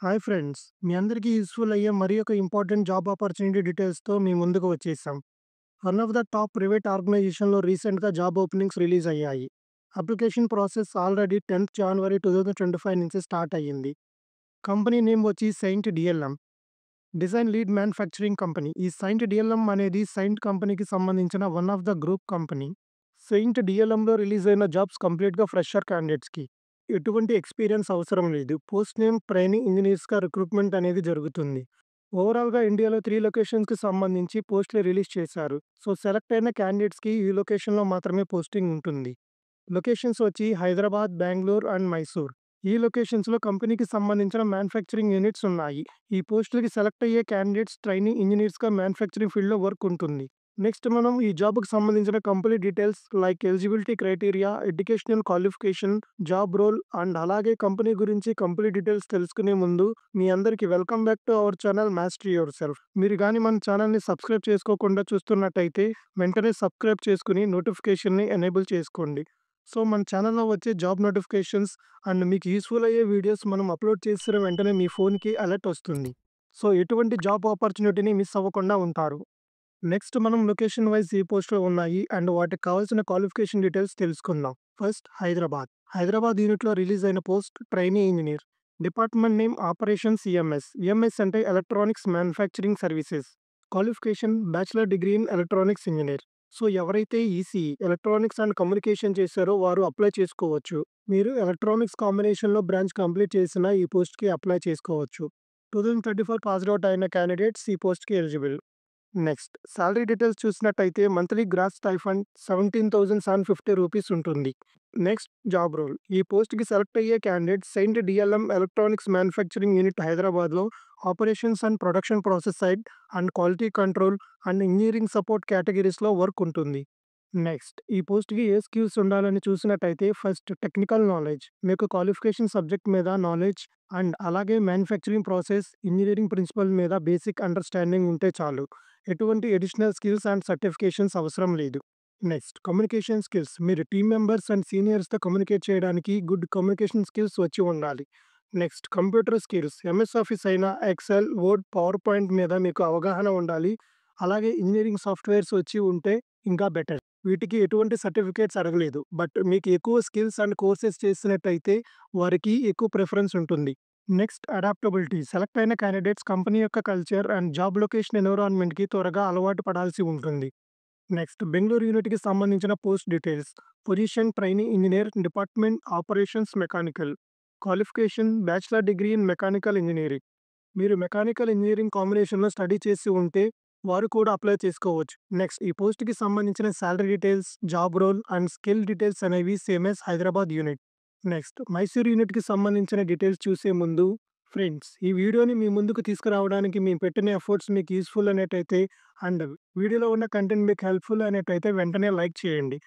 Hi friends. మీ అందరికీ useful అయ్యే మరి ఒక ఇంపార్టెంట్ జాబ్ ఆపర్చునిటీ డీటెయిల్స్‌తో మీ ముందుకు వచ్చేసాం. One of the top private ఆర్గనైజేషన్‌లో రీసెంట్‌గా జాబ్ ఓపెనింగ్స్ రిలీజ్ అయ్యాయి. అప్లికేషన్ ప్రాసెస్ ఆల్రెడీ 10థ్ జనవరి 2025 నుంచి స్టార్ట్ అయ్యింది. కంపెనీ నేమ్ వచ్చి Cyient DLM. Design lead manufacturing company. ఈ సెయింట్ డీఎల్ఎం అనేది సెయింట్ కంపెనీకి సంబంధించిన one of the group company. Cyient డీఎల్ఎంలో రిలీజ్ అయిన జాబ్స్ కంప్లీట్‌గా ఫ్రెషర్ క్యాండిడేట్స్‌కి. ఎటువంటి ఎక్స్‌పీరియన్స్ అవసరం లేదు. పోస్ట్ నేమ్ ట్రైనీ ఇంజినీర్స్‌గా రిక్రూట్‌మెంట్ అనేది జరుగుతుంది. ఓవరాల్‌గా ఇండియాలో 3 లొకేషన్స్‌కి సంబంధించి పోస్టులు రిలీజ్ చేశారు. సో, సెలెక్ట్ అయిన క్యాండిడేట్స్‌కి ఈ లొకేషన్‌లో మాత్రమే పోస్టింగ్ ఉంటుంది. లొకేషన్స్ వచ్చి హైదరాబాద్, బెంగుళూరు అండ్ మైసూర్. ఈ లొకేషన్స్‌లో కంపెనీకి సంబంధించిన మ్యానుఫ్యాక్చరింగ్ యూనిట్స్ ఉన్నాయి. ఈ పోస్టులకి సెలెక్ట్ అయ్యే క్యాండిడేట్స్ ట్రైనీ ఇంజినీర్స్‌గా మ్యానుఫ్యాక్చరింగ్ ఫీల్డ్‌లో వర్క్ ఉంటుంది. నెక్స్ట్ మనం ఈ జాబ్‌కి సంబంధించిన complete details like eligibility criteria, educational qualification, job role and అలాగే కంపెనీ గురించి కంప్లీట్ డీటెయిల్స్ తెలుసుకునే ముందు మీ అందరికీ welcome back to our channel master yourself. మీరు గాని మన ఛానల్‌ని సబ్స్క్రైబ్ చేసుకోకుండా చూస్తున్నట్టయితే వెంటనే సబ్స్క్రైబ్ చేసుకొని నోటిఫికేషన్‌ని ఎనేబుల్ చేసుకోండి. సో, మన ఛానల్‌లో వచ్చే జాబ్ నోటిఫికేషన్స్ అండ్ మీకు యూజ్‌ఫుల్ అయ్యే వీడియోస్ మనం అప్‌లోడ్ చేసిన వెంటనే మీ ఫోన్‌కి అలర్ట్ వస్తుంది. సో, ఎటువంటి జాబ్ ఆపర్చునిటీని మిస్ అవ్వకుండా ఉంటారు. నెక్స్ట్ మనం లొకేషన్ వైస్ ఏ పోస్టులు ఉన్నాయి అండ్ వాటికి కావాల్సిన క్వాలిఫికేషన్ డీటెయిల్స్ తెలుసుకుందాం. ఫస్ట్ హైదరాబాద్. హైదరాబాద్ యూనిట్‌లో రిలీజ్ అయిన post trainee engineer. Department name operations EMS. EMS అంటే electronics manufacturing services. Qualification bachelor degree in electronics engineer. So, ఎవరైతే ఈసీఈ ఎలక్ట్రానిక్స్ అండ్ కమ్యూనికేషన్ చేశారో వారు అప్లై చేసుకోవచ్చు. మీరు ఎలక్ట్రానిక్స్ కాంబినేషన్‌లో బ్రాంచ్ కంప్లీట్ చేసిన ఈ పోస్ట్‌కి అప్లై చేసుకోవచ్చు. 2024 పాస్డ్ ఔట్ అయిన క్యాండిడేట్స్ ఈ పోస్ట్‌కి ఎలిజిబుల్. నెక్స్ట్ సాలరీ డీటెయిల్స్ చూసినట్టయితే మంత్లీ గ్రాస్ స్టైఫండ్ 17,750 రూపీస్ ఉంటుంది. Next job role. ఈ పోస్ట్‌కి సెలెక్ట్ అయ్యే candidate Cyient DLM electronics manufacturing unit హైదరాబాద్‌లో operations and production process side and quality control and engineering support కేటగిరీస్‌లో వర్క్ ఉంటుంది. నెక్స్ట్ ఈ పోస్ట్‌కి ఏ స్కిల్స్ ఉండాలని చూసినట్టయితే ఫస్ట్ టెక్నికల్ నాలెడ్జ్. మీకు క్వాలిఫికేషన్ సబ్జెక్ట్ మీద నాలెడ్జ్ అండ్ అలాగే మ్యానుఫ్యాక్చరింగ్ ప్రాసెస్, ఇంజినీరింగ్ ప్రిన్సిపల్ మీద బేసిక్ అండర్‌స్టాండింగ్ ఉంటే చాలు. ఎటువంటి అడిషనల్ స్కిల్స్ అండ్ సర్టిఫికేషన్స్ అవసరం లేదు. Next communication skills. మీరు టీమ్ మెంబర్స్ అండ్ సీనియర్స్‌తో కమ్యూనికేట్ చేయడానికి గుడ్ కమ్యూనికేషన్ స్కిల్స్ వచ్చి ఉండాలి. Next computer skills. MS office అయినా ఎక్సెల్, వర్డ్, పవర్ పాయింట్ మీద మీకు అవగాహన ఉండాలి. అలాగే ఇంజినీరింగ్ సాఫ్ట్‌వేర్స్ వచ్చి ఉంటే ఇంకా బెటర్. వీటికి ఎటువంటి సర్టిఫికేట్స్ అడగలేదు. బట్ మీకు ఎక్కువ స్కిల్స్ అండ్ కోర్సెస్ చేసినట్టయితే వారికి ఎక్కువ ప్రిఫరెన్స్ ఉంటుంది. Next adaptability. సెలెక్ట్ అయిన క్యాండిడేట్స్ కంపెనీ యొక్క కల్చర్ అండ్ జాబ్ లొకేషన్ ఎన్విరాన్మెంట్‌కి త్వరగా అలవాటు పడాల్సి ఉంటుంది. నెక్స్ట్ బెంగుళూరు యూనిట్‌కి సంబంధించిన post details. Position trainee engineer, department operations mechanical. Qualification bachelor degree in mechanical engineering. మీరు మెకానికల్ ఇంజినీరింగ్ కాంబినేషన్‌లో స్టడీ చేసి ఉంటే వారు కూడా అప్లై చేసుకోవచ్చు. నెక్స్ట్ ఈ పోస్ట్‌కి సంబంధించిన salary details, job role and skill details అనేవి same as Hyderabad unit. Next Mysore యూనిట్‌కి సంబంధించిన డీటెయిల్స్ చూసే ముందు ఫ్రెండ్స్ ఈ వీడియోని మీ ముందుకు తీసుకురావడానికి మేము పెట్టిన ఎఫర్ట్స్ మీకు యూజ్‌ఫుల్ అనేటైతే అండ్ వీడియోలో ఉన్న కంటెంట్ మీకు హెల్ప్‌ఫుల్ అనేటైతే వెంటనే లైక్ చేయండి.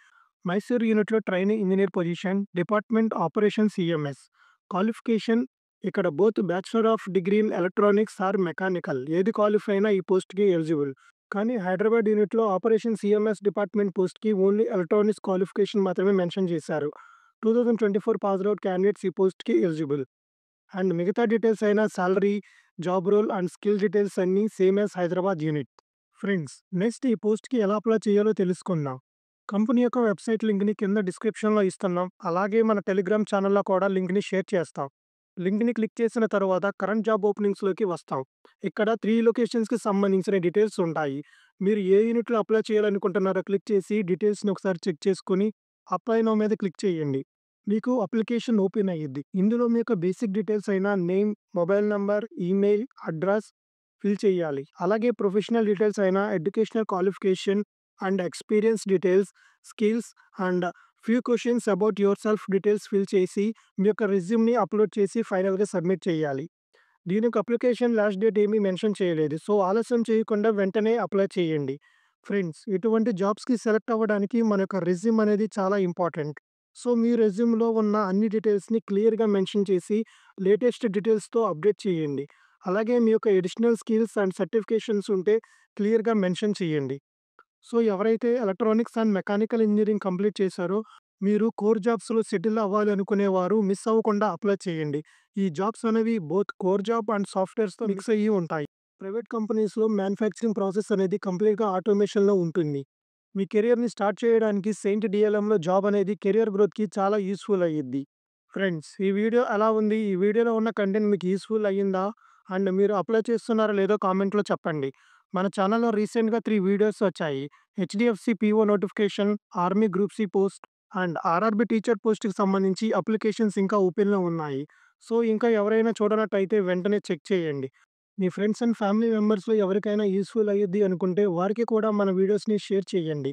మైసూర్ యూనిట్‌లో trainee engineer position, department operations EMS. Qualification ఇక్కడ both bachelor of degree in electronics or mechanical ఏది క్వాలిఫై అయినా ఈ పోస్ట్‌కి ఎలిజిబుల్. కానీ హైదరాబాద్ యూనిట్‌లో ఆపరేషన్ సీఎంఎస్ డిపార్ట్మెంట్ పోస్ట్‌కి ఓన్లీ ఎలక్ట్రానిక్స్ క్వాలిఫికేషన్ మాత్రమే మెన్షన్ చేశారు. 2024 పాస్డ్ ఔట్ క్యాండిడేట్స్ ఈ పోస్ట్‌కి ఎలిజిబుల్. అండ్ మిగతా డీటెయిల్స్ అయిన salary, job role and skill details అన్నీ same as Hyderabad unit. Friends next ఈ పోస్ట్‌కి ఎలా అప్లై చేయాలో తెలుసుకుందాం. కంపెనీ యొక్క వెబ్‌సైట్ లింక్‌ని కింద డిస్క్రిప్షన్‌లో ఇస్తున్నాం. అలాగే మన టెలిగ్రామ్ ఛానెల్‌లో కూడా లింక్‌ని షేర్ చేస్తాం. లింక్‌ని క్లిక్ చేసిన తర్వాత కరెంట్ జాబ్ ఓపెనింగ్స్‌లోకి వస్తాం. ఇక్కడ 3 లొకేషన్స్‌కి సంబంధించిన డీటెయిల్స్ ఉంటాయి. మీరు ఏ యూనిట్‌లో అప్లై చేయాలనుకుంటున్నారో క్లిక్ చేసి డీటెయిల్స్‌ని ఒకసారి చెక్ చేసుకొని అప్లై నౌ మీద క్లిక్ చేయండి. మీకు అప్లికేషన్ ఓపెన్ అయ్యిద్ది. ఇందులో మీ యొక్క బేసిక్ డీటెయిల్స్ అయిన name, mobile number, email, address fill చేయాలి. అలాగే ప్రొఫెషనల్ డీటెయిల్స్ అయిన educational qualification and experience details, skills and few questions about yourself details fill చేసి మీ యొక్క రెజ్యూమ్‌ని అప్‌లోడ్ చేసి ఫైనల్‌గా సబ్మిట్ చేయాలి. దీనికి అప్లికేషన్ లాస్ట్ డేట్ ఏమీ మెన్షన్ చేయలేదు. సో, ఆలస్యం చేయకుండా వెంటనే అప్లై చేయండి. ఫ్రెండ్స్ ఇటువంటి జాబ్స్‌కి సెలెక్ట్ అవ్వడానికి మన యొక్క రెజ్యూమ్ అనేది చాలా ఇంపార్టెంట్. సో, మీ రెజ్యూమ్‌లో ఉన్న అన్ని డీటెయిల్స్‌ని క్లియర్‌గా మెన్షన్ చేసి లేటెస్ట్ డీటెయిల్స్‌తో అప్డేట్ చేయండి. అలాగే మీ యొక్క అడిషనల్ స్కిల్స్ అండ్ సర్టిఫికేషన్స్ ఉంటే క్లియర్‌గా మెన్షన్ చేయండి. సో, ఎవరైతే electronics and mechanical engineering complete చేశారో మీరు కోర్ జాబ్స్‌లో సెటిల్ అవ్వాలి అనుకునేవారు మిస్ అవ్వకుండా అప్లై చేయండి. ఈ జాబ్స్ అనేవి బోత్ కోర్ జాబ్ అండ్ సాఫ్ట్‌వేర్స్‌తో మిక్స్ అయ్యి ఉంటాయి. ప్రైవేట్ కంపెనీస్‌లో మ్యానుఫ్యాక్చరింగ్ ప్రాసెస్ అనేది కంప్లీట్‌గా ఆటోమేషన్‌లో ఉంటుంది. మీ కెరియర్‌ని స్టార్ట్ చేయడానికి సెయింట్ డీఎల్ఎంలో జాబ్ అనేది కెరియర్ గ్రోత్‌కి చాలా యూజ్‌ఫుల్ అయ్యిద్ది. ఫ్రెండ్స్, ఈ వీడియో ఎలా ఉంది? ఈ వీడియోలో ఉన్న కంటెంట్ మీకు యూజ్‌ఫుల్ అయ్యిందా? అండ్ మీరు అప్లై చేస్తున్నారో లేదో కామెంట్‌లో చెప్పండి. మన ఛానల్‌లో రీసెంట్‌గా 3 వీడియోస్ వచ్చాయి. HDFC PO notification, army group C post and RRB teacher పోస్ట్‌కి సంబంధించి అప్లికేషన్స్ ఇంకా ఓపెన్‌లో ఉన్నాయి. సో, ఇంకా ఎవరైనా చూడనట్టయితే వెంటనే చెక్ చేయండి. మీ ఫ్రెండ్స్ అండ్ ఫ్యామిలీ మెంబర్స్‌లో ఎవరికైనా యూజ్‌ఫుల్ అయ్యిద్ది అనుకుంటే వారికి కూడా మన వీడియోస్‌ని షేర్ చేయండి.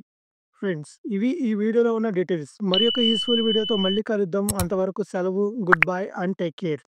ఫ్రెండ్స్, ఇవి ఈ వీడియోలో ఉన్న డీటెయిల్స్. మరి ఒక యూజ్‌ఫుల్ వీడియోతో మళ్ళీ కలుద్దాం. అంతవరకు సెలవు. Good bye and take care.